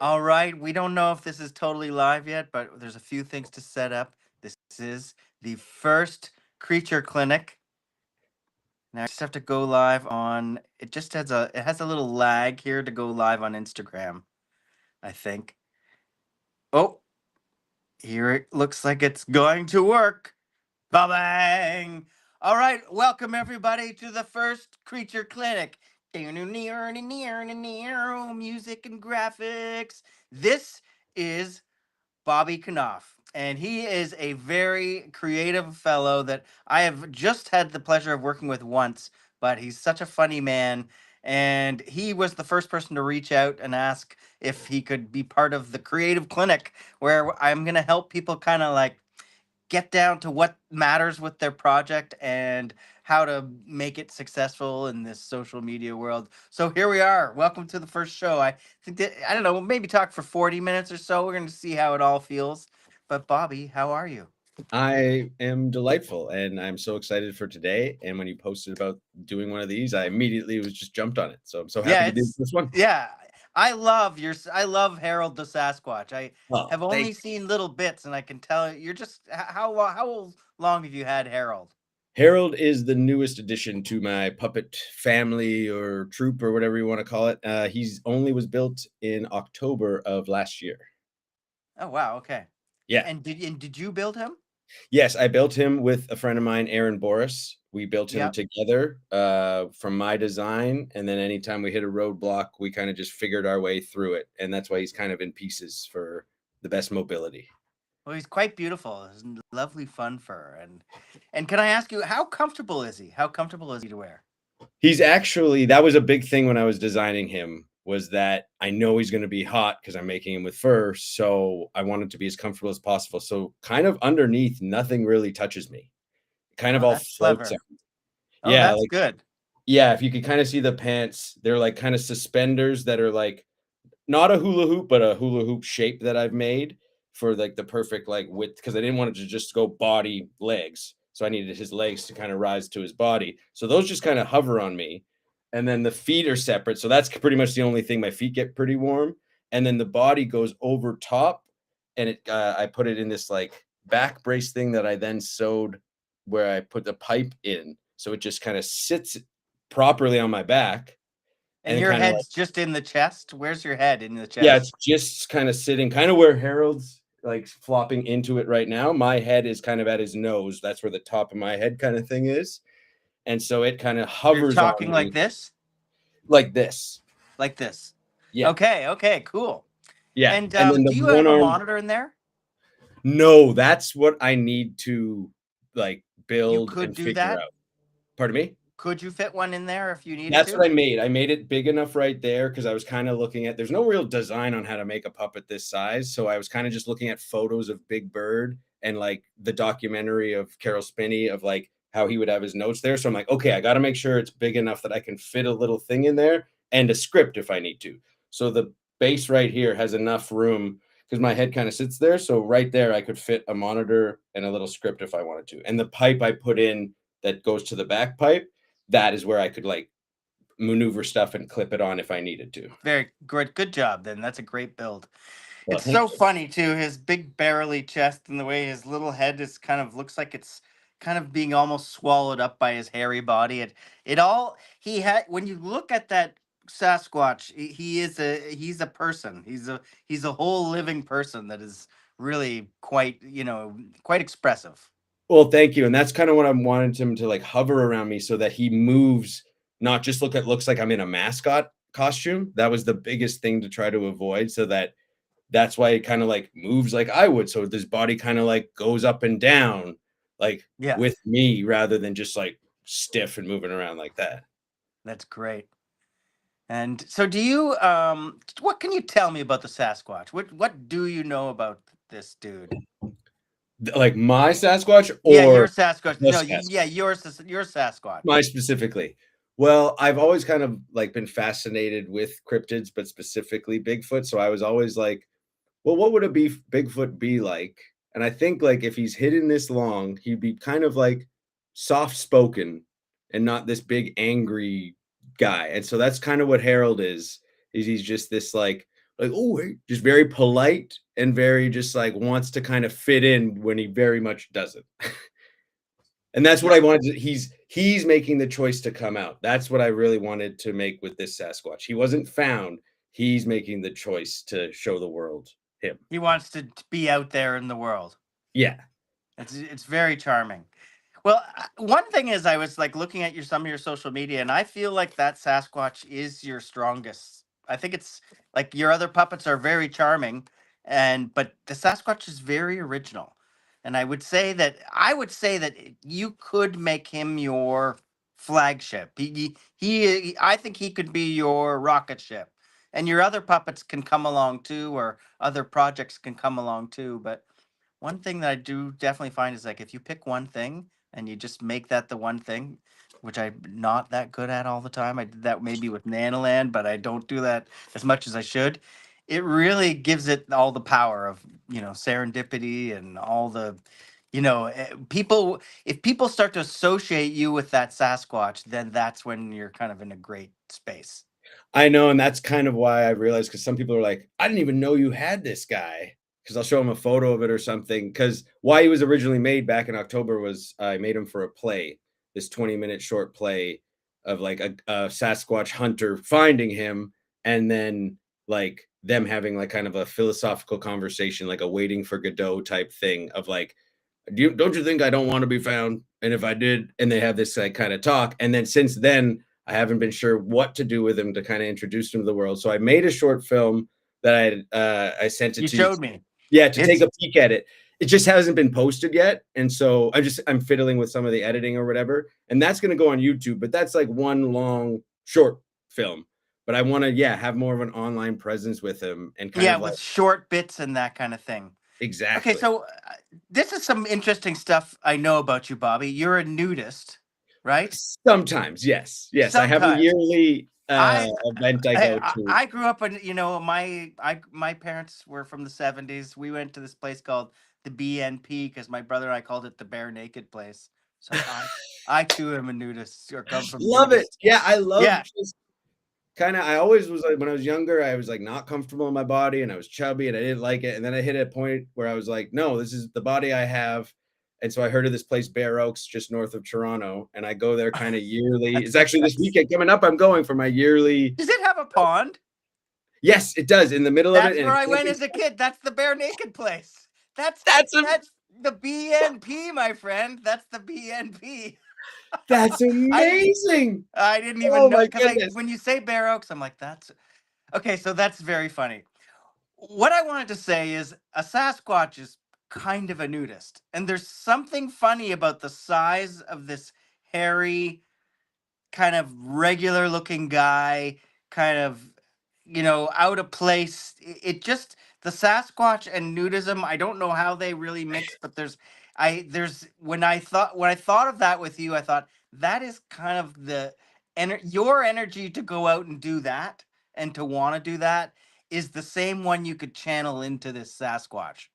All right, we don't know if this is totally live yet, but there's a few things to set up. This is the first creature clinic. Now I just have to go live on. It has a little lag here to go live on Instagram, I think. Oh, here it looks like it's going to work. Ba-bang! All right, welcome everybody to the first creature clinic. Music and graphics. This is Bobby Knopf. And he is a very creative fellow that I have just had the pleasure of working with once, but he's such a funny man. And he was the first person to reach out and ask if he could be part of the creative clinic, where I'm going to help people kind of like get down to what matters with their project and how to make it successful in this social media world. So here we are. Welcome to the first show. I think that, I don't know, maybe talk for 40 minutes or so. We're going to see how it all feels. But Bobby, how are you? I am delightful, and I'm so excited for today. And when you posted about doing one of these, I immediately was just jumped on it. So I'm so happy Yeah, to do it's this one. yeah. I love Harold the Sasquatch. I Oh, have thank only seen little bits and I can tell you're just how long have you had Harold? Harold is the newest addition to my puppet family or troop or whatever you want to call it. He's only was built in October of last year. Oh wow, okay. Yeah. And did you build him? Yes, I built him with a friend of mine, Aaron Boris. We built him Yep. together from my design. And then anytime we hit a roadblock, we kind of just figured our way through it. And that's why he's kind of in pieces for the best mobility. Well, he's quite beautiful. His lovely fun fur. And can I ask you, how comfortable is he? How comfortable is he to wear? He's actually that was a big thing when I was designing him, was that I know he's gonna be hot because I'm making him with fur, so I want him to be as comfortable as possible. So kind of underneath, nothing really touches me. It kind of Oh, all that's floats clever. out. Oh, Yeah, that's like good. yeah, if you could kind of see the pants, they're like kind of suspenders that are like not a hula hoop, but a hula hoop shape that I've made for like the perfect like width because I didn't want it to just go body legs. So I needed his legs to kind of rise to his body. So those just kind of hover on me. And then the feet are separate. So that's pretty much the only thing. My feet get pretty warm. And then the body goes over top. And I put it in this like back brace thing that I then sewed where I put the pipe in. So it just kind of sits properly on my back And and your kind of head's just in the chest? Where's your head in the yeah, chest? it's just kind of sitting kind of where Harold's like flopping into it right now. My head is kind of at his nose. That's where the top of my head kind of thing is. And so it kind of You're hovers on talking like me this? like this. Like this. Yeah. Okay, okay, cool. Yeah. And And then the do you one have a arm. monitor in there? No, that's what I need to like You build could and do figure that? out. Pardon me? Could you fit one in there if you needed That's what to? I made. I made it big enough right there because I was kind of looking at there's no real design on how to make a puppet this size. So I was kind of just looking at photos of Big Bird and like the documentary of Carol Spinney of like how he would have his notes there. So I'm like, okay, I got to make sure it's big enough that I can fit a little thing in there and a script if I need to. So the base right here has enough room because my head kind of sits there. So right there, I could fit a monitor and a little script if I wanted to. And the pipe I put in that goes to the back pipe, that is where I could like maneuver stuff and clip it on if I needed to. Very good. Good job then. That's a great build. Well, It's thank so you. funny too, his big barrely chest and the way his little head is kind of looks like it's kind of being almost swallowed up by his hairy body. It all he had when you look at that Sasquatch, he's a person. He's a whole living person that is really quite, quite expressive. Well, thank you. And that's kind of what I wanted him to like hover around me so that he moves, not just looks like I'm in a mascot costume. That was the biggest thing to try to avoid. So that's why it kind of like moves like I would. So this body kind of like goes up and down like Yeah, with me rather than just like stiff and moving around like that. that's great. And so do you what can you tell me about the Sasquatch? What do you know about this dude? Like my Sasquatch Yeah, your or Sasquatch. the No, Sasquatch? your Sasquatch. Mine specifically. Well, I've always kind of like been fascinated with cryptids, but specifically Bigfoot. So I was always like, well, what would a Bigfoot be like? And I think like if he's hidden this long, he'd be kind of like soft spoken and not this big angry guy. And so that's kind of what Harold is he's just this like like, oh, hey, just very polite and very just like wants to kind of fit in when he very much doesn't. And that's what Yeah, I wanted to, he's making the choice to come out. That's what I really wanted to make with this Sasquatch. He wasn't found. He's making the choice to show the world him. he wants to be out there in the world. Yeah. It's very charming. Well, one thing is, I was like looking at some of your social media, and I feel like that Sasquatch is your strongest. I think it's like your other puppets are very charming, but the Sasquatch is very original. And I would say that you could make him your flagship. I think he could be your rocket ship, and your other puppets can come along too, or other projects can come along too. But one thing that I do definitely find is like if you pick one thing and you just make that the one thing, which I'm not that good at all the time. I did that maybe with Nanoland, but I don't do that as much as I should. It really gives it all the power of, serendipity and all the, people. If people start to associate you with that Sasquatch, then that's when you're kind of in a great space. I know, and that's kind of why I realized, because some people are like, I didn't even know you had this guy. Because I'll show them a photo of it or something. Because why he was originally made back in October was I made him for a play, this 20-minute short play of like a Sasquatch hunter finding him, and then like them having like kind of a philosophical conversation, like a Waiting for Godot type thing of like, don't you think I don't want to be found? And if I did, and they have this like kind of talk. And then since then, I haven't been sure what to do with him to kind of introduce him to the world. So I made a short film that I sent it You to you. showed me. Yeah, to take It's a peek at it. It just hasn't been posted yet. And so I'm fiddling with some of the editing or whatever. And that's going to go on YouTube, but that's like one long short film. But I want to, yeah, have more of an online presence with him and kind Yeah, of like with short bits and that kind of thing. Okay, exactly. so this is some interesting stuff I know about you, Bobby. You're a nudist, right? Sometimes, yes. Yes, I have a Sometimes. yearly I event I I go I to. I grew up in, my parents were from the 70s. We went to this place called the BNP because my brother and I called it the bare naked place. So I too am a nudist or come from Love it. nudist. Yeah, I love Yeah. just kind of, I always was like, when I was younger, I was like not comfortable in my body and I was chubby and I didn't like it. And then I hit a point where I was like, no, this is the body I have. And so I heard of this place, Bear Oaks, just north of Toronto. And I go there kind of yearly. That's It's actually this that's weekend coming up. I'm going for my yearly. Does it have a pond? Yes, it does, in the middle of it. That's And where it's I went camping. as a kid. That's the bare naked place. That's That's a, that's the BNP, my friend. That's the BNP. that's I didn't amazing. I didn't even Oh know my because I goodness. when you say Bear Oaks, I'm like, that's okay. So that's very funny. What I wanted to say is a Sasquatch is kind of a nudist, and there's something funny about the size of this hairy, kind of regular looking guy, kind of, out of place. It just the Sasquatch and nudism. I don't know how they really mix, but there's when I thought of that with you, I thought that is kind of your energy to go out and do that and to want to do that is the same one you could channel into this Sasquatch.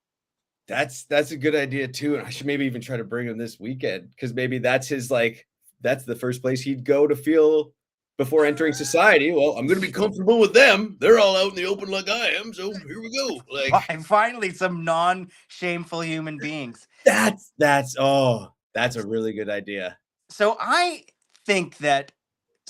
That's a good idea too, and I should maybe even try to bring him this weekend because maybe that's his like that's the first place he'd go to feel before entering society. Well, I'm going to be comfortable with them. They're all out in the open like I am, so here we go. Like Finally, some non-shameful human beings. that's a really good idea. So I think that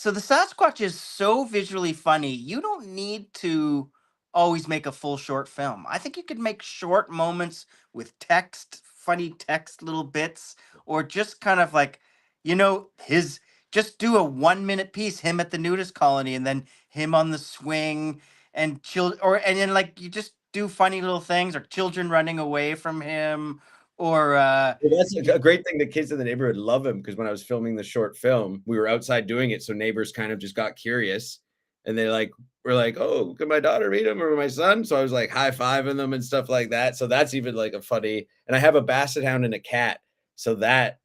the Sasquatch is so visually funny. You don't need to always make a full short film. I think you could make short moments with text, funny text little bits, or just kind of like, his just do a 1 minute piece, him at the nudist colony, and then him on the swing and and then like you just do funny little things or children running away from him or Well, that's a great thing. The kids in the neighborhood love him because when I was filming the short film, we were outside doing it, so neighbors kind of just got curious, and they like were like, "Oh, could my daughter meet him or my son?" So I was like high fiving them and stuff like that. So that's even like a funny. And I have a basset hound and a cat, so that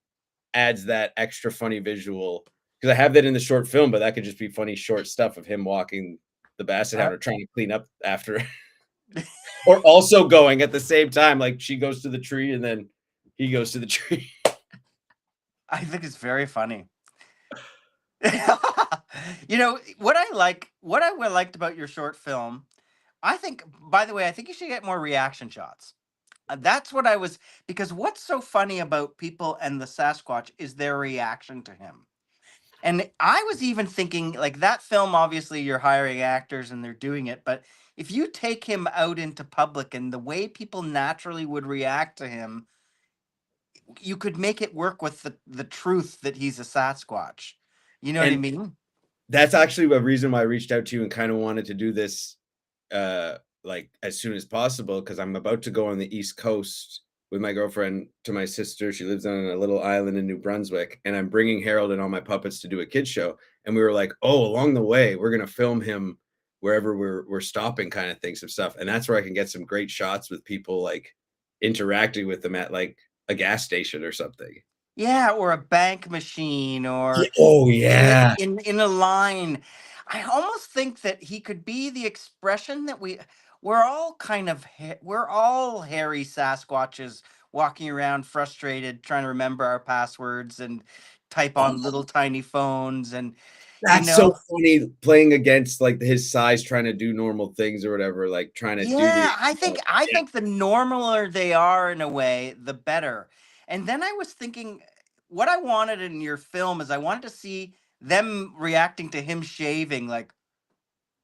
adds that extra funny visual because I have that in the short film, but that could just be funny short stuff of him walking the basset uh, hound or trying to clean up after, or also going at the same time, like she goes to the tree and then he goes to the tree. I think it's very funny. What I liked about your short film, I think, by the way, I think you should get more reaction shots. That's what I was, because what's so funny about people and the Sasquatch is their reaction to him. And I was even thinking, like, that film, obviously, you're hiring actors and they're doing it, but if you take him out into public and the way people naturally would react to him, you could make it work with the truth that he's a Sasquatch. You know what I And mean? that's actually a reason why I reached out to you and kind of wanted to do this like as soon as possible because I'm about to go on the East Coast with my girlfriend to my sister. She lives on a little island in New Brunswick, and I'm bringing Harold and all my puppets to do a kids show. And we were like, oh, along the way, we're gonna film him wherever we're stopping, kind of thing, some stuff. And that's where I can get some great shots with people like interacting with them at like a gas station or something. Yeah, or a bank machine, Yeah. or Oh yeah. in a line. I almost think that he could be the expression that we're all kind of we're all hairy Sasquatches walking around frustrated trying to remember our passwords and type Oh, on little tiny phones, and you that's so know. funny playing against like his size, trying to do normal things or whatever, like trying to do the Yeah, I think the normaler they are in a way, the better. And then I was thinking, what I wanted in your film is I wanted to see them reacting to him shaving, like,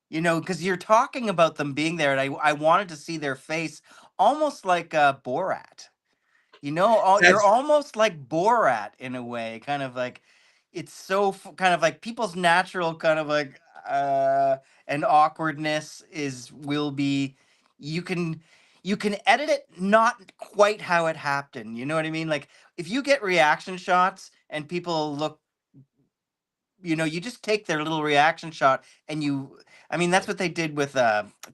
because you're talking about them being there, and I wanted to see their face almost like Borat. You're that's almost like Borat in a way, kind of like it's so kind of like people's natural kind of like and awkwardness is will be you can you can edit it not quite how it happened. You know what I mean? Like if you get reaction shots and people look, you just take their little reaction shot and I mean, that's what they did with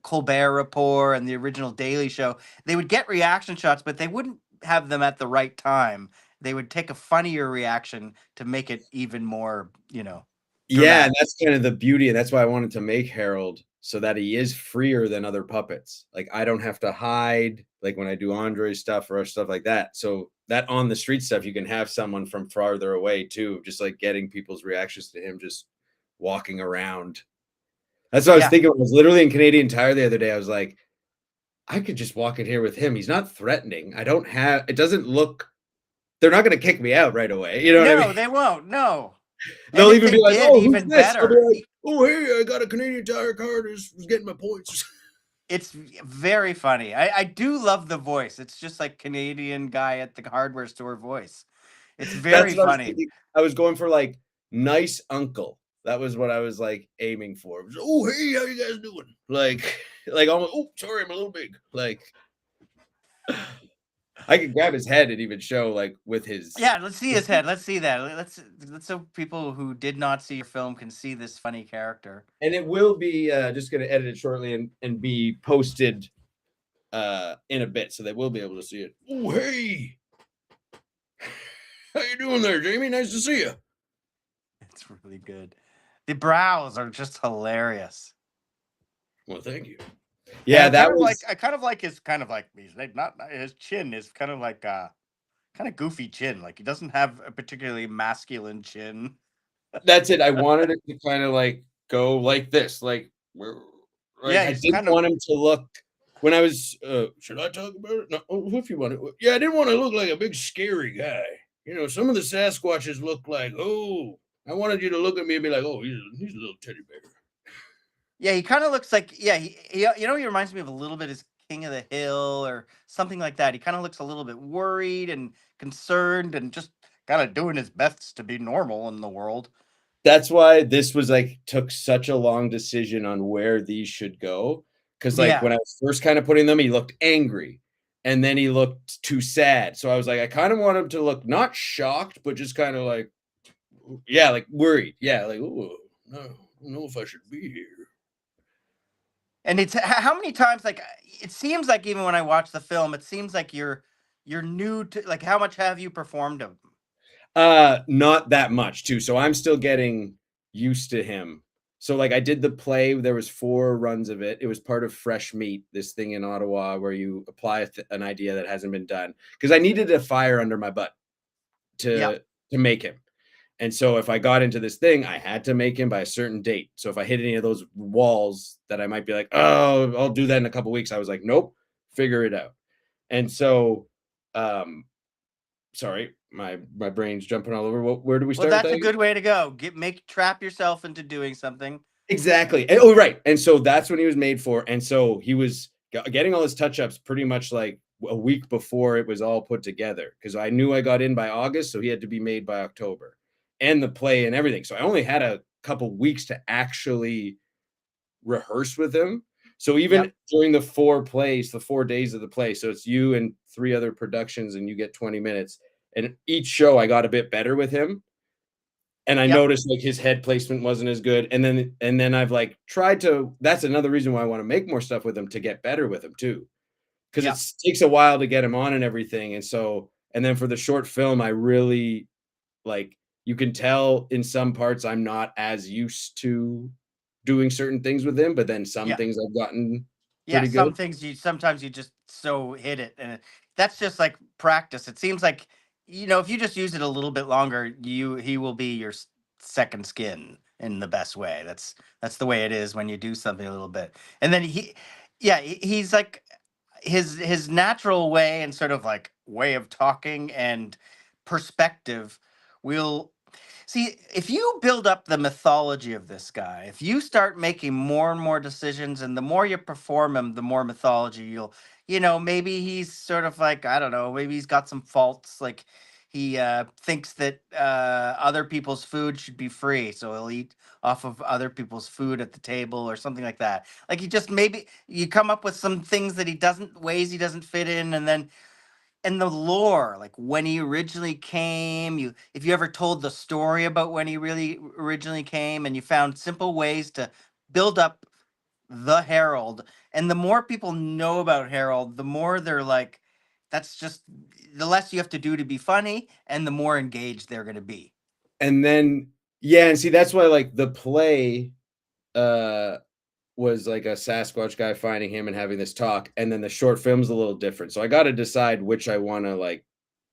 Colbert Report and the original Daily Show. They would get reaction shots, but they wouldn't have them at the right time. They would take a funnier reaction to make it even more, yeah, and dramatic. that's kind of the beauty, and that's why I wanted to make Harold so that he is freer than other puppets. Like I don't have to hide, like when I do Andre stuff or stuff like that. So that on the street stuff, you can have someone from farther away too, just like getting people's reactions to him just walking around. That's what I was Yeah. thinking. I was literally in Canadian Tire the other day. I was like, I could just walk in here with him. He's not threatening. I don't have, it doesn't look, they're not going to kick me out right away. You know what I mean? No, they won't. No. And They'll if even they be like, did, "Oh, who's even this?" I'll be better. like, "Oh, hey, I got a Canadian Tire card. Is getting my points." It's very funny. I do love the voice. It's just like Canadian guy at the hardware store voice. It's That's very what I was funny. thinking. I was going for like nice uncle. That was what I was like aiming for. It was, oh, hey, how you guys doing? Like almost. Oh, sorry, I'm a little big. Like I could grab his head and even show like with his. Yeah, let's see his head. Let's see that. Let's so people who did not see your film can see this funny character. And it will be just going to edit it shortly and be posted in a bit, so they will be able to see it. Oh, hey, how you doing there, Jamie? Nice to see you. It's really good. The brows are just hilarious. Well, thank you. And Yeah, that was I kind of like his kind of like he's like not his chin is kind of like kind of goofy chin. Like he doesn't have a particularly masculine chin. that's it. I wanted it to kind of like go like this, like Yeah, I he's didn't kind of want him to look when I was. Should I talk about it? No, if you want to. Yeah, I didn't want to look like a big scary guy. You know, some of the Sasquatches look like. Oh, I wanted you to look at me and be like, oh, he's a little teddy bear. yeah, he kind of looks like he reminds me of a little bit as King of the Hill or something like that. He kind of looks a little bit worried and concerned and just kind of doing his best to be normal in the world. That's why this was like took such a long decision on where these should go. Because like Yeah. when I was first kind of putting them, he looked angry, and then he looked too sad. So I was like, I kind of want him to look not shocked, but just kind of like, yeah, like worried. Yeah, like, oh, no, I don't know if I should be here. And it's how many times like it seems like even when I watch the film, it seems like you're new to like how much have you performed of them? Not that much too. So I'm still getting used to him. So like I did the play, there was 4 runs of it. It was part of Fresh Meat, this thing in Ottawa where you apply an idea that hasn't been done. Because I needed a fire under my butt Yep. to make him. And so if I got into this thing, I had to make him by a certain date. So if I hit any of those walls that I might be like, oh, I'll do that in a couple weeks, I was like, nope, figure it out. And so, um, sorry, my brain's jumping all over. Where do we Well, start with that's that a again? good way to go. Trap yourself into doing something. Exactly. And, oh, right. And so that's when he was made for. And so he was getting all his touch ups pretty much like a week before it was all put together because I knew I got in by August, so he had to be made by October, and the play and everything. So I only had a couple weeks to actually rehearse with him. So even Yep, during the 4 plays, the 4 days of the play, so it's you and 3 other productions, and you get 20 minutes. And each show I got a bit better with him, and I yep, noticed like his head placement wasn't as good. And then I've like tried to. That's another reason why I want to make more stuff with him to get better with him too, because it yep. takes a while to get him on and everything. And then for the short film, I really like you can tell in some parts I'm not as used to doing certain things with him, but then some Yeah. things I've gotten Yeah, pretty good. some things you sometimes you just so hit it, and that's just like practice. It seems like, if you just use it a little bit longer, he will be your second skin in the best way. That's the way it is when you do something a little bit, and then yeah, he's like his natural way and sort of like way of talking and perspective will. See, if you build up the mythology of this guy, if you start making more and more decisions, and the more you perform him, the more mythology maybe he's sort of like, I don't know, maybe he's got some faults. Like he thinks that other people's food should be free, so he'll eat off of other people's food at the table or something like that. Like he just maybe you come up with some things that ways he doesn't fit in, and then and the lore, like when he originally came, if you ever told the story about when he really originally came, and you found simple ways to build up the Herald, and the more people know about Harold, the more they're like, that's just the less you have to do to be funny, and the more engaged they're going to be. And then yeah, and see that's why like the play uh was like a Sasquatch guy finding him and having this talk, and then the short film's a little different. So I got to decide which I want to like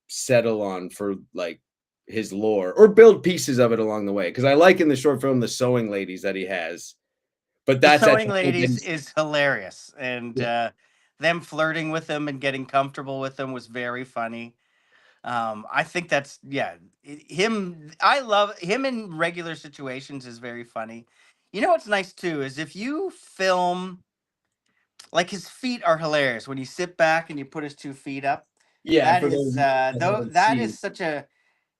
settle on for like his lore or build pieces of it along the way. Because I like in the short film the sewing ladies that he has, but The that's at sewing the whole ladies getting is hilarious, and yeah. them flirting with him and getting comfortable with him was very funny. I think that's yeah. Him, I love him in regular situations is very funny. You know what's nice too is if you film, like, his feet are hilarious when you sit back and you put his 2 feet up. Yeah, That for is those that though haven't that is seen. such a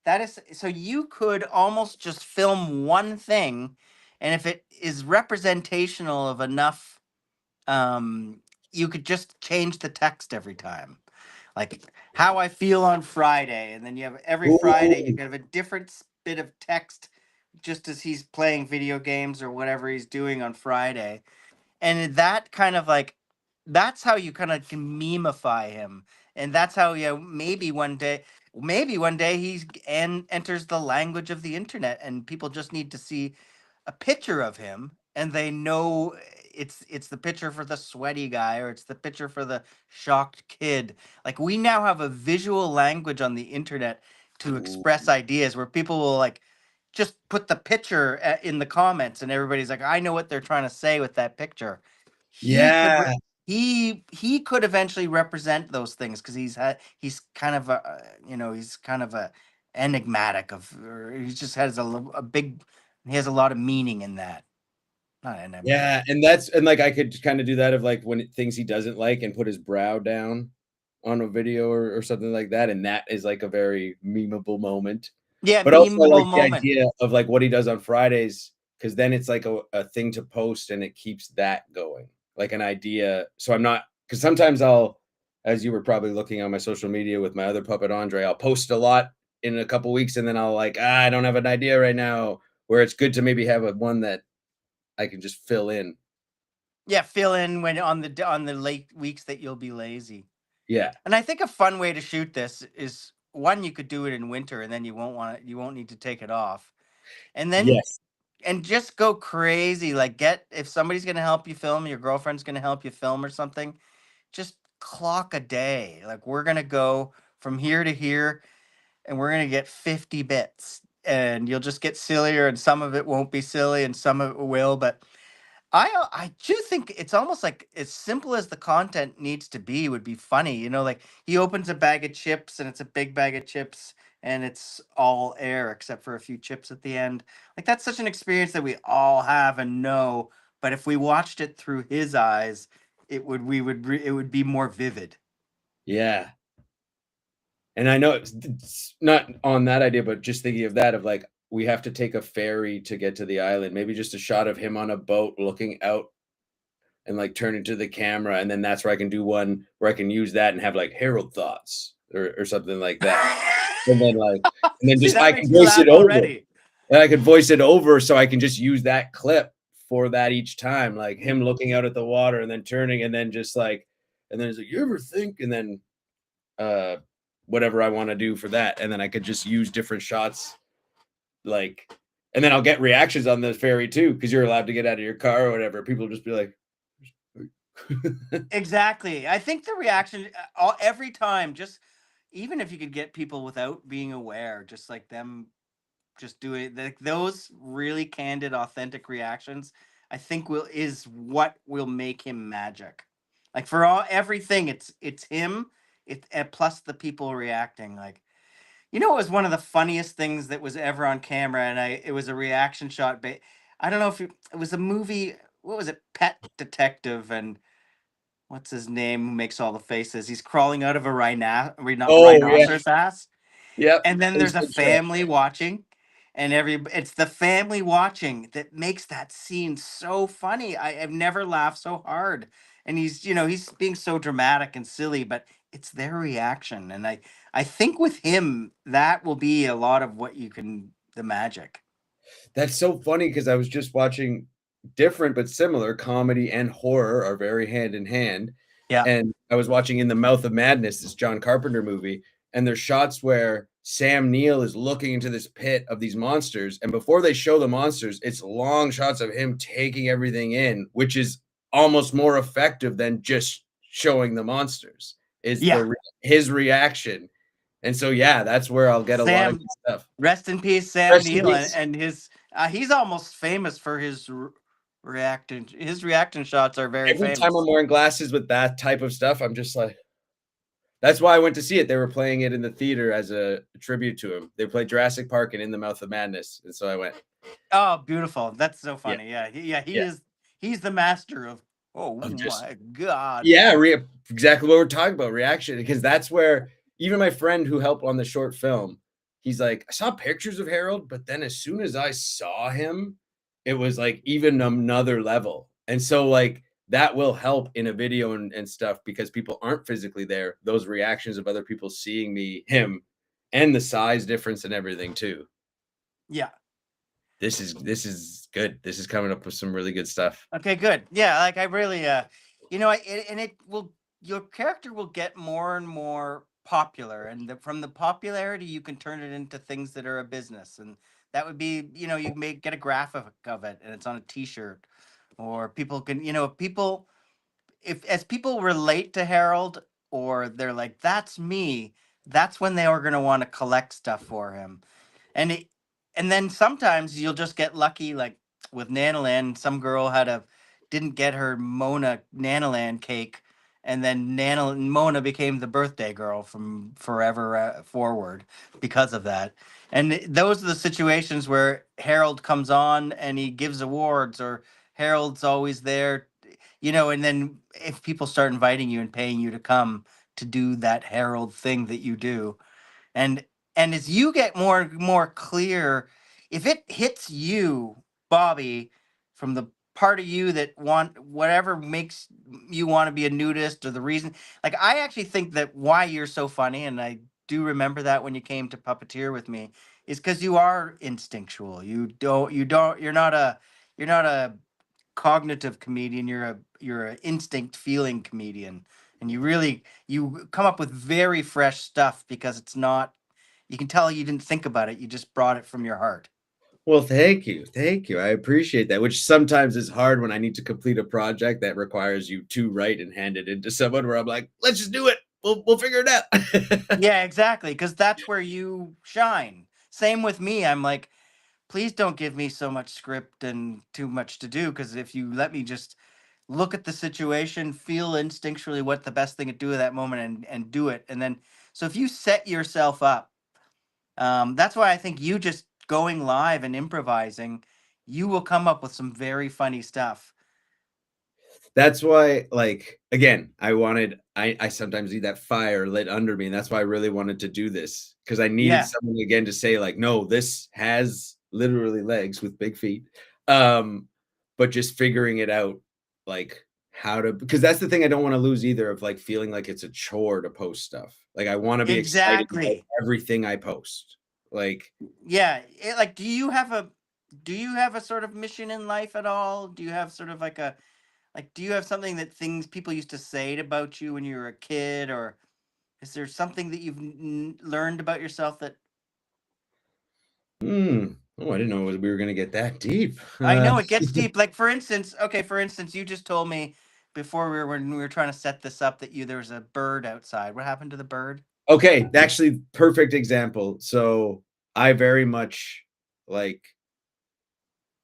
that is so you could almost just film one thing, and if it is representational of enough, um, you could just change the text every time. Like how I feel on Friday, and then you have every Friday you Ooh, can have a different bit of text, just as he's playing video games or whatever he's doing on Friday, and that kind of like that's how you kind of can memify him, and that's how maybe one day he's and enters the language of the internet, and people just need to see a picture of him, and they know it's the picture for the sweaty guy, or it's the picture for the shocked kid. Like we now have a visual language on the internet to ooh. express ideas, where people will like just put the picture in the comments, and everybody's like, I know what they're trying to say with that picture. He could Yeah, he could eventually represent those things, because he's kind of he's kind of a enigmatic of, or he just has a big, he has a lot of meaning in that. Not enigmatic. yeah, and like I could kind of do that of like when things he doesn't like and put his brow down on a video or something like that, and that is like a very memeable moment. Yeah, But also I memeable like the moment. idea of like what he does on Fridays because then it's like a thing to post and it keeps that going, like an idea. So I'm not because sometimes I'll, as you were probably looking on my social media with my other puppet Andre, I'll post a lot in a couple weeks and then I'll like I don't have an idea right now. Where it's good to maybe have a one that I can just fill in. Yeah, fill in when on the late weeks that you'll be lazy. Yeah. And I think a fun way to shoot this is, one, you could do it in winter, and then you won't need to take it off. And then Yes. and just go crazy. Like, get if somebody's gonna help you film, your girlfriend's gonna help you film or something, just clock a day. Like, we're gonna go from here to here, and we're gonna get 50 bits. and you'll just get sillier, and some of it won't be silly, and some of it will. But I do think it's almost like as simple as the content needs to be would be funny. Like he opens a bag of chips and it's a big bag of chips and it's all air except for a few chips at the end. Like that's such an experience that we all have and know. But if we watched it through his eyes, it would be more vivid. Yeah. And I know it's not on that idea, but just thinking of that, of like, we have to take a ferry to get to the island. Maybe just a shot of him on a boat looking out and like turn it to the camera. And then that's where I can do one where I can use that and have like Harold thoughts or something like that. And then like, and then See, just that I can makes me voice laugh it over. already. And I could voice it over so I can just use that clip for that each time, like him looking out at the water and then turning and then just like, and then it's like, you ever think? And then uh whatever I want to do for that. And then I could just use different shots, like, and then I'll get reactions on the ferry too, because you're allowed to get out of your car or whatever. People just be like, Exactly. I think the reaction every time, just even if you could get people without being aware, just like them just doing like those really candid, authentic reactions, I think will is what will make him magic. Like for all everything, it's him. Plus the people reacting. Like it was one of the funniest things that was ever on camera, and it was a reaction shot. But I don't know if it was a movie. What was it? Pet Detective, and what's his name who makes all the faces? He's crawling out of a oh yeah, rhinoceros ass, yep, and then there's Ace a Ventura. family watching, and it's the family watching that makes that scene so funny. I've never laughed so hard, and he's being so dramatic and silly, but it's their reaction, and I think with him that will be a lot of what you can the magic. That's so funny because I was just watching different but similar comedy and horror are very hand in hand. Yeah, And I was watching In the Mouth of Madness, this John Carpenter movie, and there's shots where Sam Neill is looking into this pit of these monsters, and before they show the monsters, it's long shots of him taking everything in, which is almost more effective than just showing the monsters. Is yeah. his reaction. And so yeah, that's where I'll get a lot of Sam, good stuff. rest in peace, Sam Rest in Neill, and, peace. and his he's almost famous for his reacting. His reaction shots are very Every time I'm famous. wearing glasses with that type of stuff, I'm just like, that's why I went to see it. They were playing it in the theater as a tribute to him. They played Jurassic Park and In the Mouth of Madness, and so I went. Oh, beautiful! That's so Yeah, funny. Yeah, he yeah. is. He's the master of. Oh Of just my god! yeah, exactly what we're talking about, reaction. Because that's where even my friend who helped on the short film, he's like, I saw pictures of Harold, but then as soon as I saw him, it was like even another level. And so like that will help in a video and stuff because people aren't physically there. Those reactions of other people seeing him, and the size difference and everything too. Yeah. This is good. This is coming up with some really good stuff. Okay. Good. Yeah. Like I really, and it will. Your character will get more and more popular, and from the popularity, you can turn it into things that are a business, and that would be, you may get a graphic of it, and it's on a T-shirt, or people can, people if as people relate to Harold, or they're like, that's me, that's when they are going to want to collect stuff for him. And and then sometimes you'll just get lucky, like with Nanoland, some girl didn't get her Mona Nanoland cake, and then Mona became the birthday girl from forever forward because of that. And those are the situations where Harold comes on and he gives awards, or Harold's always there, and then if people start inviting you and paying you to come to do that Harold thing that you do, and as you get more clear, if it hits you, Bobby, from the part of you that want whatever makes you want to be a nudist, or the reason, like I actually think that why you're so funny, and I do remember that when you came to puppeteer with me, is because you are instinctual. You're not a cognitive comedian. You're an instinct feeling comedian, and you come up with very fresh stuff because it's not, you can tell you didn't think about it, you just brought it from your heart. Well, thank you. Thank you. I appreciate that, which sometimes is hard when I need to complete a project that requires you to write and hand it into someone where I'm like, let's just do it. We'll figure it out. Yeah, exactly, because that's where you shine. same with me. I'm like, please don't give me so much script and too much to do, because if you let me just look at the situation, feel instinctually what the best thing to do at that moment, and do it, and then so if you set yourself up, that's why I think you just going live and improvising, you will come up with some very funny stuff. That's why, like, again, I sometimes need that fire lit under me, and that's why I really wanted to do this because I needed Yeah, someone again to say, like, no, this has literally legs with big feet. Um, but just figuring it out, like how to, because that's the thing I don't want to lose either, of like feeling like it's a chore to post stuff. Like I want to be excited about exactly. everything I post. Like, Yeah, like, do you have a sort of mission in life at all? Do you have sort of like a, like, do you have something that things people used to say about you when you were a kid, or is there something that you've learned about yourself that, oh, I didn't know we were gonna get that deep. I know it gets deep. Like, for instance, okay, for instance, you just told me before when we were trying to set this up, that there was a bird outside. What happened to the bird? Okay, actually, perfect example. So I very much like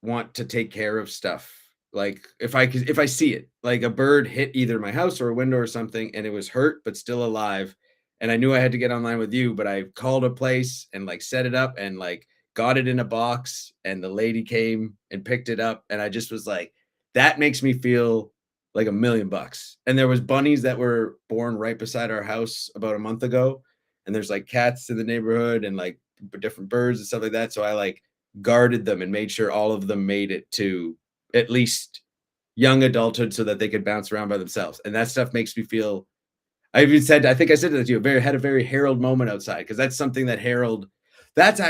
want to take care of stuff. Like if I see it, like a bird hit either my house or a window or something, and it was hurt but still alive, and I knew I had to get online with you, but I called a place and like set it up and like got it in a box, and the lady came and picked it up, and I just was like, that makes me feel like $1,000,000. And there was bunnies that were born right beside our house about a month ago, and there's like cats in the neighborhood and like different birds and stuff like that. So I like guarded them and made sure all of them made it to at least young adulthood so that they could bounce around by themselves. And that stuff makes me feel, I even said, I think I said that to you, had a very Harold moment outside because that's something that Harold, that's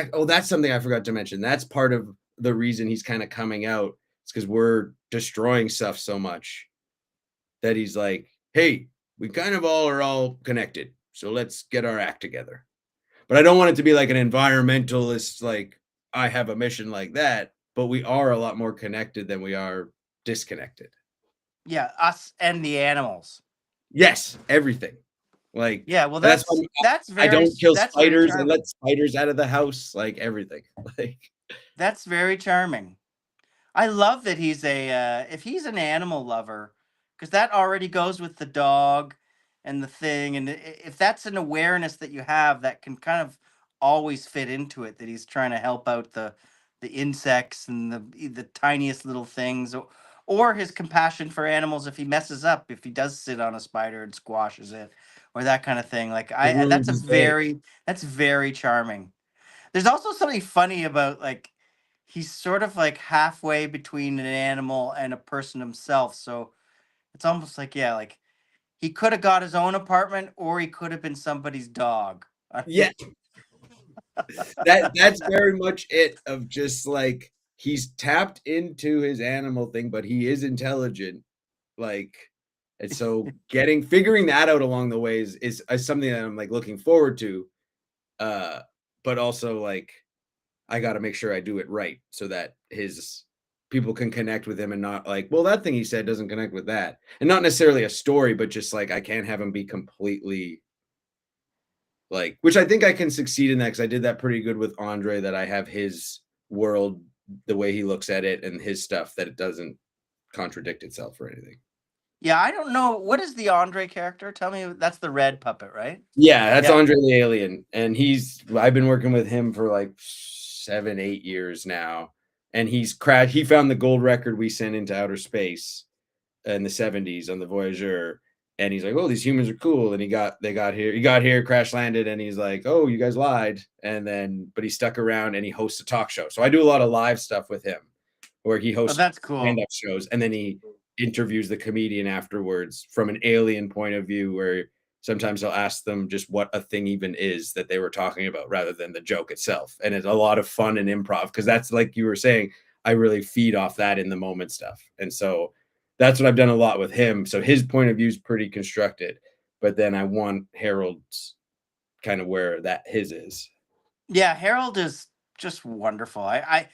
something I forgot to mention. That's part of the reason he's kind of coming out. It's because we're destroying stuff so much that he's like, hey, we kind of all are all connected. So let's get our act together. But I don't want it to be like an environmentalist, like I have a mission like that, but we are a lot more connected than we are disconnected. Yeah, us and the animals. Yes, everything. Like, Yeah, well, and that's that's why that's I very don't kill that's very spiders. I let charming. spiders out of the house, like everything. Like, That's very charming. I love that he's if he's an animal lover, because that already goes with the dog and the thing, and if that's an awareness that you have, that can kind of always fit into it. That he's trying to help out the insects and the tiniest little things, or his compassion for animals if he messes up, if he does sit on a spider and squashes it, or that kind of thing. Like, it ruins that's a his day. very charming. There's also something funny about, like, he's sort of like halfway between an animal and a person himself. So it's almost like, yeah, like he could have got his own apartment, or he could have been somebody's dog. Yeah, that's very much it, of just like he's tapped into his animal thing, but he is intelligent. Like, and so figuring that out along the way is something that I'm like looking forward to. Uh, but also like I got to make sure I do it right so that his people can connect with him and not like, well, that thing he said doesn't connect with that. And not necessarily a story, but just like I can't have him be completely like, which I think I can succeed in that because I did that pretty good with Andre, that I have his world, the way he looks at it and his stuff, that it doesn't contradict itself or anything. Yeah, I don't know. What is the Andre character? Tell me. That's the red puppet, right? Yeah, that's Yeah. Andre the Alien, and I've been working with him for like 7, 8 years now, and he found the gold record we sent into outer space in the 70s on the Voyager, and he's like, "Oh, these humans are cool," and he got here, crash landed, and he's like, "Oh, you guys lied," and then but he stuck around and he hosts a talk show. So I do a lot of live stuff with him, where he Oh, hosts that's cool. stand-up shows, and then he interviews the comedian afterwards from an alien point of view, where sometimes I'll ask them just what a thing even is that they were talking about rather than the joke itself. And it's a lot of fun and improv because that's like you were saying, I really feed off that in the moment stuff. And so that's what I've done a lot with him. So his point of view is pretty constructed, but then I want Harold's kind of where that his is. Yeah, Harold is just wonderful. I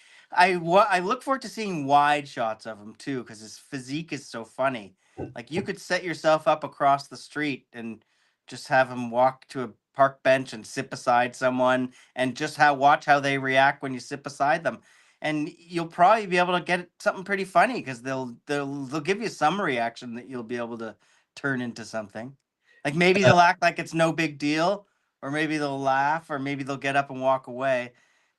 look forward to seeing wide shots of him too, because his physique is so funny. Like, you could set yourself up across the street and just have him walk to a park bench and sit beside someone, and just watch how they react when you sit beside them. And you'll probably be able to get something pretty funny because they'll give you some reaction that you'll be able to turn into something. Like maybe they'll act like it's no big deal, or maybe they'll laugh, or maybe they'll get up and walk away.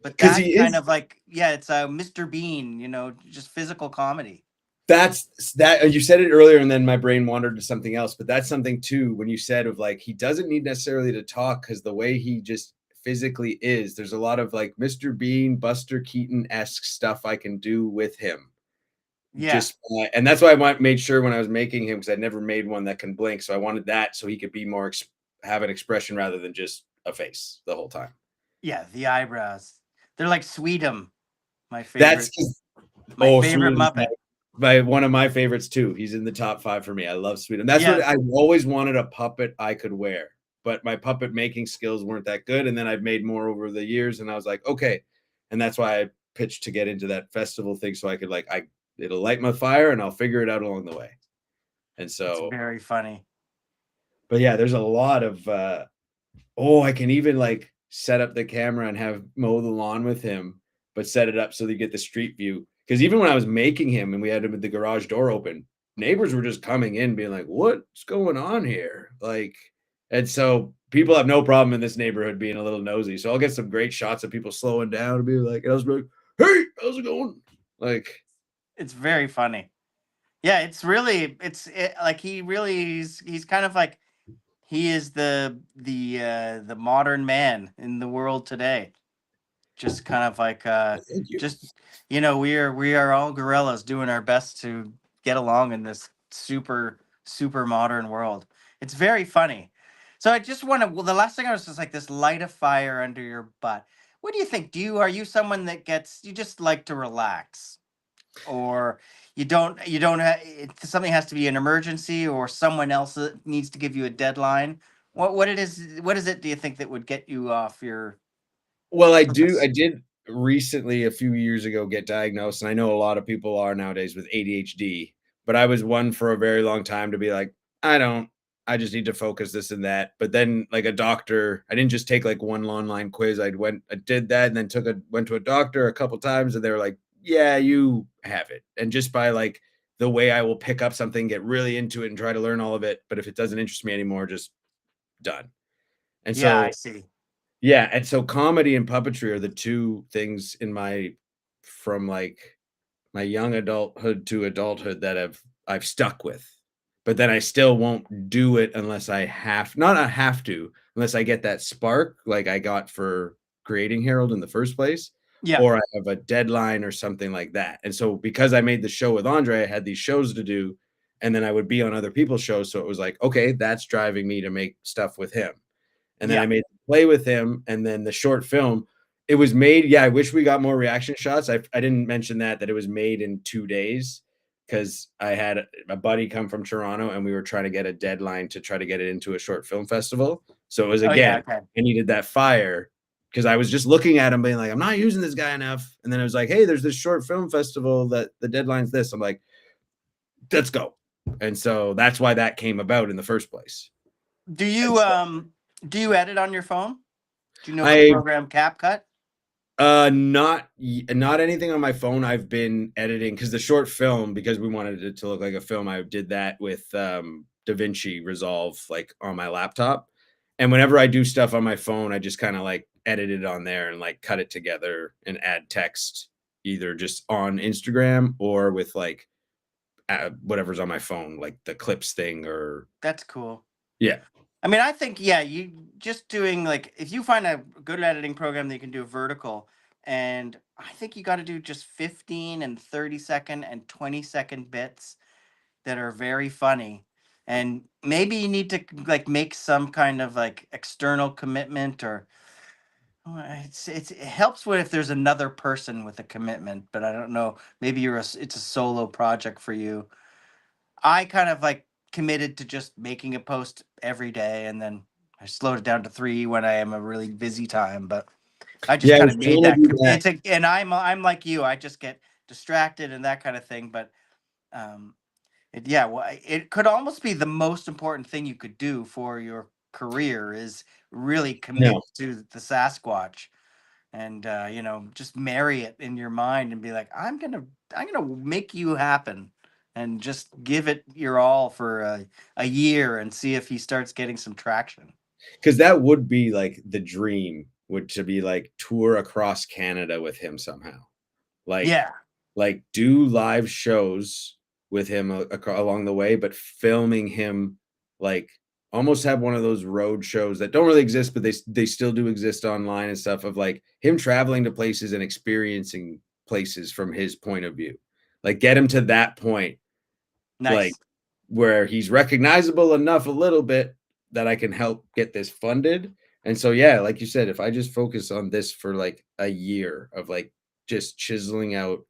But because that he kind is. of like, yeah, it's a Mr. Bean, just physical comedy. That's that you said it earlier, and then my brain wandered to something else. But that's something too when you said of like he doesn't need necessarily to talk because the way he just physically is, there's a lot of like Mr. Bean, Buster Keaton esque stuff I can do with him. Yeah. Just and that's why made sure when I was making him because I'd never made one that can blink, so I wanted that so he could be more have an expression rather than just a face the whole time. Yeah, the eyebrows. They're like Sweet'em, my That's favorite my oh, favorite Sweetums Muppet. by one of my favorites too. He's in the top 5 for me. I love Sweetum. That's what Yeah, I always wanted, a puppet I could wear, but my puppet making skills weren't that good. And then I've made more over the years, and I was like, okay. And that's why I pitched to get into that festival thing so I could it'll light my fire and I'll figure it out along the way. And it's so, very funny. but yeah, there's a lot of oh, I can even like set up the camera and have mow the lawn with him, but set it up so that you get the street view. Because even when I was making him and we had him with the garage door open, neighbors were just coming in being like, "What's going on here?" Like, and so people have no problem in this neighborhood being a little nosy. So I'll get some great shots of people slowing down and be like, and I was like, "Hey, how's it going?" Like, It's very funny. Yeah, like he's kind of like he is the modern man in the world today. Just kind of like thank you. just we are all gorillas doing our best to get along in this super modern world. It's very funny. So I just want to, well, the last thing I was just like, this light a fire under your butt. What do you think? Are you someone that you just like to relax, or something has to be an emergency, or someone else needs to give you a deadline? What is it, do you think, that would get you off your Well, I purpose? did recently a few years ago get diagnosed, and I know a lot of people are nowadays with ADHD, but I was one for a very long time to be like, I don't, I just need to focus this and that. But then like a doctor, I didn't just take like one online quiz. I did that and then went to a doctor a couple times and they were like, yeah, you have it. And just by like the way I will pick up something, get really into it and try to learn all of it. But if it doesn't interest me anymore, just done. And Yeah, I so see. yeah, and so comedy and puppetry are the 2 things in my from, like, my young adulthood to adulthood that I've stuck with. But then I still won't do it unless I not I have to, unless I get that spark like I got for creating Harold in the first place, Yeah, or I have a deadline or something like that. And so because I made the show with Andre, I had these shows to do, and then I would be on other people's shows, so it was like, "Okay, that's driving me to make stuff with him." And then I yeah, made the play with him, and then the short film, it was made, yeah, I wish we got more reaction shots. I didn't mention that it was made in 2 days because I had a buddy come from Toronto, and we were trying to get a deadline to try to get it into a short film festival. So it was oh yeah, again, okay. I needed that fire because I was just looking at him being like, "I'm not using this guy enough." And then it was like, "Hey, there's this short film festival that the deadline's this." I'm like, "Let's go." And so that's why that came about in the first place. Do And you so um do you edit on your phone? Do you know the I program CapCut? not anything on my phone. I've been editing because the short film, because we wanted it to look like a film, I did that with DaVinci Resolve, like on my laptop. And whenever I do stuff on my phone, I just kind of like edit it on there and like cut it together and add text either just on Instagram or with like whatever's on my phone, like the clips thing or That's cool. yeah. I mean, I think, yeah, you just doing, like, if you find a good editing program that you can do vertical, and I think you got to do just 15 and 30-second and 20-second bits that are very funny. And maybe you need to like make some kind of like external commitment, or it helps when if there's another person with a commitment, but I don't know, maybe it's a solo project for you. I kind of like committed to just making a post every day, and then I slowed it down to 3 when I am a really busy time. But I just Yeah, I kind was of made trying to do that. and I'm like you. I just get distracted and that kind of thing. But um, yeah, well, it could almost be the most important thing you could do for your career is really No, commit to the Sasquatch and just marry it in your mind and be like, I'm gonna make you happen and just give it your all for a year and see if he starts getting some traction. because that would be like the dream, would to be like tour across Canada with him somehow. Like Yeah, do live shows with him along the way, but filming him, like almost have one of those road shows that don't really exist, but they still do exist online and stuff, of like him traveling to places and experiencing places from his point of view. Like get him to that point, like nice. where he's recognizable enough a little bit that I can help get this funded. And so, yeah, like you said, if I just focus on this for like a year of like just chiseling out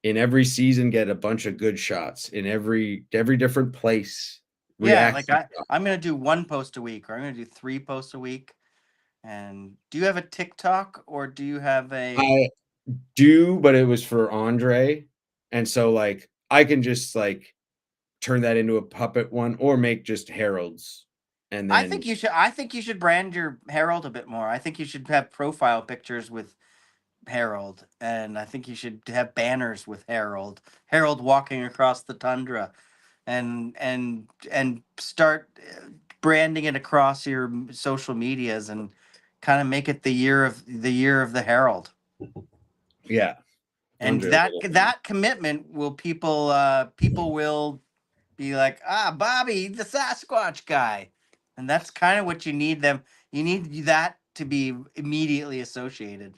in every season, get a bunch of good shots in every different place, Yeah, like reaction. I'm gonna do one post a week, or I'm gonna do three posts a week. And do you have a TikTok or do you have a? I do, but it was for Andre. And so like I can just like turn that into a puppet one or make just Harold's and I think then you should. I think you should brand your Harold a bit more. I think you should have profile pictures with Harold, and I think you should have banners with Harold. Harold walking across the tundra, and start branding it across your social medias, and kind of make it the year of the Harold. yeah, And Andre will that get it. that commitment will people will be like, Bobby, the Sasquatch guy, and that's kind of what you need them. You need that to be immediately associated.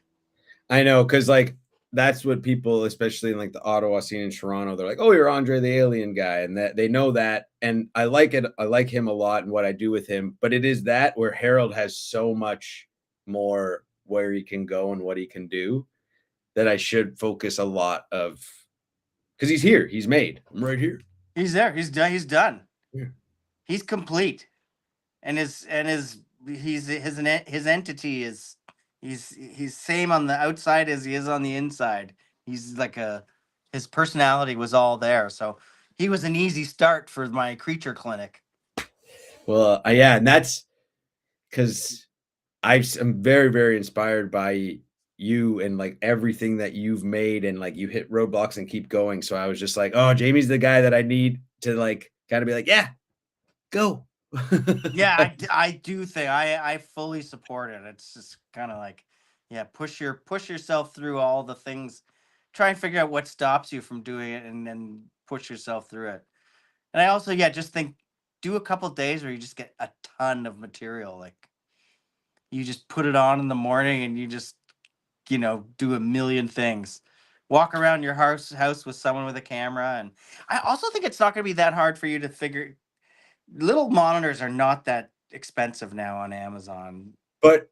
I know, because like that's what people, especially in like the Ottawa scene in Toronto, they're like, "Oh, you're Andre the Alien guy," and that they know that, and I like it. I like him a lot and what I do with him, but it is that where Harold has so much more where he can go and what he can do that I should focus a lot of, because he's here, he's made. I'm right here. He's there. He's done. He's done. Yeah. He's complete, and his entity is he's same on the outside as he is on the inside. He's like a his personality was all there, so he was an easy start for my creature clinic. Well, yeah, and that's because I'm very, very inspired by you and like everything that you've made, and like you hit roadblocks and keep going. So I was just like, oh, Jamie's the guy that I need to like kind of be like, yeah, go. Yeah, I do think I fully support it. It's just kind of like, yeah, push yourself through all the things. Try and figure out what stops you from doing it, and then push yourself through it. And I also, yeah, just think, do a couple days where you just get a ton of material. Like you just put it on in the morning, and you just do a million things. Walk around your house with someone with a camera, and I also think it's not going to be that hard for you to figure. Little monitors are not that expensive now on Amazon. But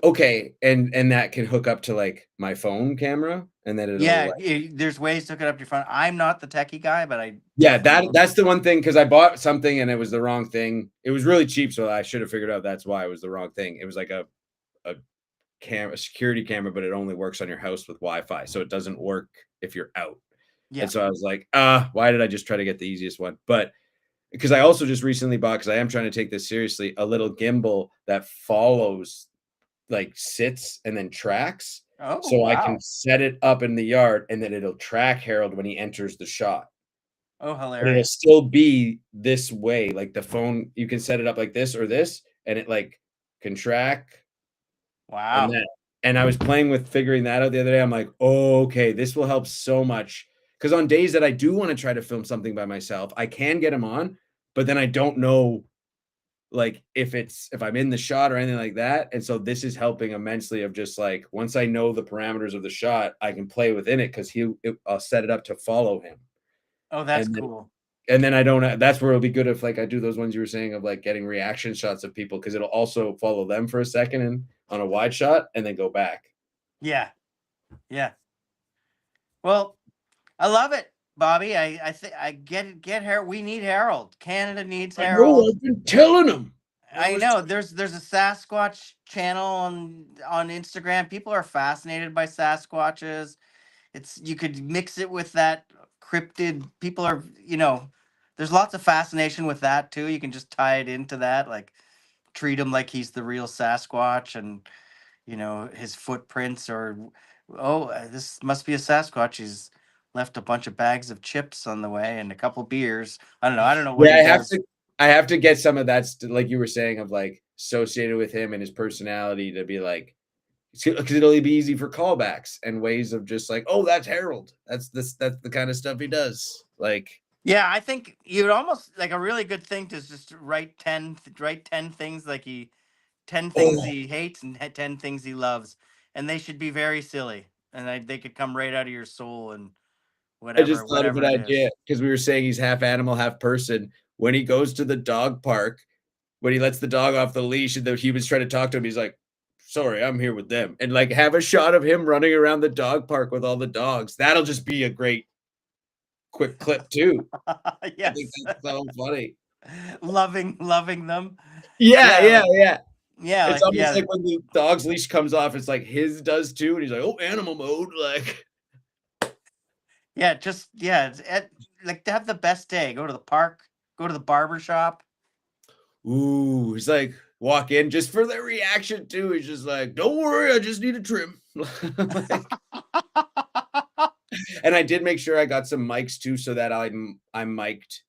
okay, and that can hook up to like my phone camera, and then it'll Yeah, like, there's ways to hook it up to your phone. I'm not the techie guy, but I yeah, definitely will. that's the one thing, because I bought something and it was the wrong thing. It was really cheap, so I should have figured out that's why it was the wrong thing. It was like a camera, a security camera, but it only works on your house with Wi-Fi, so it doesn't work if you're out. And Yeah. so I was like, why did I just try to get the easiest one? But because I also just recently bought, because I am trying to take this seriously, a little gimbal that follows, like sits and then tracks. Oh, So I can wow. set it up in the yard and then it'll track Harold when he enters the shot. Oh, But it'll hilarious. still be this way. Like the phone, you can set it up like this or this, and it like can track and Wow. that. And I was playing with figuring that out the other day. I'm like, oh, okay, this will help so much. Because on days that I do want to try to film something by myself, I can get them on, but then I don't know like if I'm in the shot or anything like that. And so this is helping immensely of just like once I know the parameters of the shot, I can play within it, because I'll set it up to follow him. Oh, that's And then cool. I don't, that's where it'll be good if like I do those ones you were saying of like getting reaction shots of people, because it'll also follow them for a second and on a wide shot and then go back. Yeah. Yeah. Well, I love it, Bobby. I think I get Harold. We need Harold. Canada needs I know, Harold. I've been telling them. I I was know there's a Sasquatch channel on Instagram. People are fascinated by Sasquatches. It's you could mix it with that cryptid. People are there's lots of fascination with that too. You can just tie it into that. Like treat him like he's the real Sasquatch, and his footprints, or oh, this must be a Sasquatch. He's left a bunch of bags of chips on the way and a couple beers. I don't know what Yeah, he does. I have to get some of that, like you were saying, of like associated with him and his personality to be like, because it'll be easy for callbacks and ways of just like, oh, that's Harold. That's the kind of stuff he does. Like, Yeah, I think you'd almost like a really good thing to just write 10 things like 10 things oh, he hates and 10 things he loves, and they should be very silly, and they could come right out of your soul, and I just whatever thought of an whatever it idea is. because we were saying he's half animal, half person. When he goes to the dog park, when he lets the dog off the leash and the humans try to talk to him, he's like, sorry, I'm here with them. And like have a shot of him running around the dog park with all the dogs. That'll just be a great quick clip too. I think Yes. that's so funny. Loving them. Yeah, Yeah, yeah, like yeah. yeah, It's like almost yeah. like when the dog's leash comes off, it's like his does too, and he's like, "Oh, animal mode." Like, Yeah, just yeah, like to have the best day. Go to the park, go to the barber shop. ooh, he's like walk in just for their reaction too. He's just like, "Don't worry, I just need a trim." Like, and I did make sure I got some mics too, so that I'm mic'd.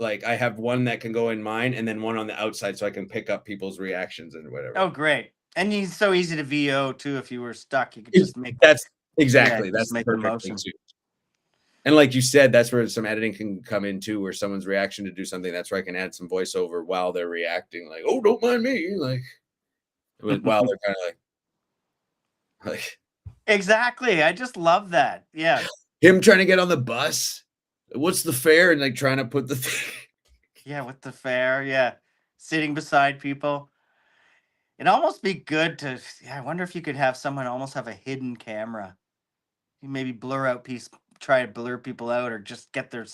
Like I have one that can go in mine, and then one on the outside, so I can pick up people's reactions and Oh, whatever. great. And he's so easy to VO too. If you were stuck, you could Ex- just make That's yeah, exactly just that's the make the perfect thing motion. too. And like you said, that's where some editing can come in too, where someone's reaction to do something. That's where I can add some voiceover while they're reacting, like, "Oh, don't mind me," like while they're kind of like Exactly. I just love that. Yeah. him trying to get on the bus. What's the fare? And like trying to put the thing. Yeah, with the fair, yeah. Sitting beside people. It'd almost be good to yeah, I wonder if you could have someone almost have a hidden camera. You maybe blur out piece try to blur people out, or just get their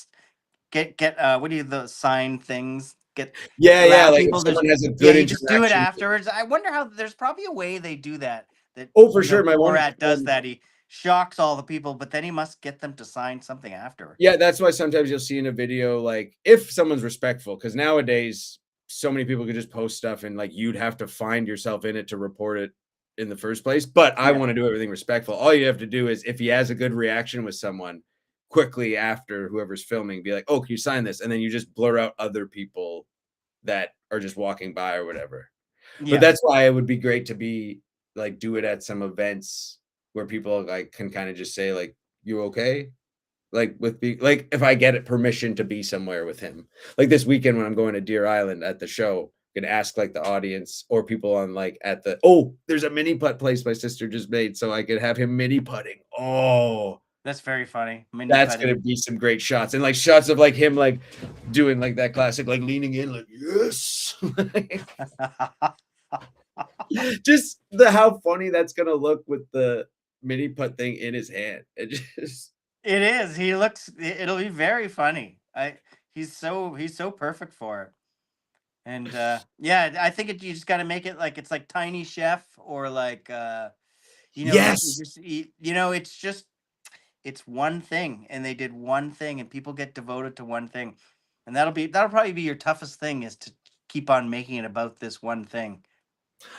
get what do you the sign things? Get Yeah, yeah. allow Like if people to someone has a yeah, good you just do it interaction. afterwards. I wonder how there's probably a way they do that. That Oh, for sure. My one Borat does that. He shocks all the people, but then he must get them to sign something afterward. yeah, that's why sometimes you'll see in a video, like if someone's respectful, because nowadays so many people could just post stuff and like you'd have to find yourself in it to report it in the first place. But I Yeah. want to do everything respectful. All you have to do is if he has a good reaction with someone, quickly after whoever's filming, be like, "Oh, can you sign this?" And then you just blur out other people that are just walking by or whatever. But Yeah. that's why it would be great to be like do it at some events where people like can kind of just say like, "You okay?" Like with be like if I get it permission to be somewhere with him. Like this weekend when I'm going to Deer Island at the show, gonna ask like the audience or people on like at the oh, there's a mini putt place my sister just made, so I could have him mini putting. Oh, That's very funny. Mini that's gonna putting. be some great shots. And like shots of like him like doing like that classic, like leaning in, like, yes. Just the how funny that's gonna look with the mini putt thing in his hand. It just It is. He looks. It'll be very funny. He's so perfect for it. And yeah, I think you just got to make it like it's like Tiny Chef, or like like you yes. just it's just it's one thing, and they did one thing, and people get devoted to one thing, and that'll probably be your toughest thing, is to keep on making it about this one thing.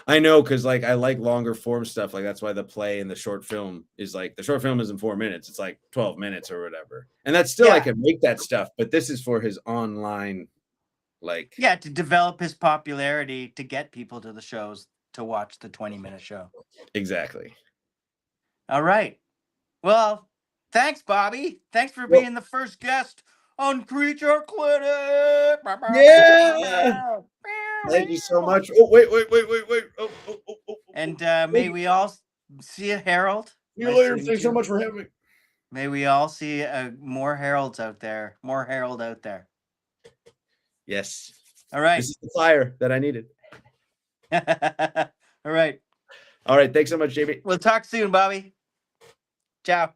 I know, cause like, I like longer form stuff, like, that's why the play and the short film is like the short film isn't 4 minutes, it's like 12 minutes or whatever, and that's still I Yeah, can make that stuff, but this is for his online, like yeah, to develop his popularity, to get people to the shows to watch the 20-minute show. exactly. All right. Well, thanks, Bobby. Thanks for Well, being the first guest on Creature Clinic. Bow, bow, bow, bow, yeah! bow. Thank you so Meow, much. Oh, wait. and may Wait. we all see you, Harold. See you Nice to later, meet thanks so you. much for having me. May we all see more Harolds out there. More Harold out there. Yes. All This right. is the fire that I needed. All right. Alright, thanks so much, Jamie. We'll talk soon, Bobby. Ciao.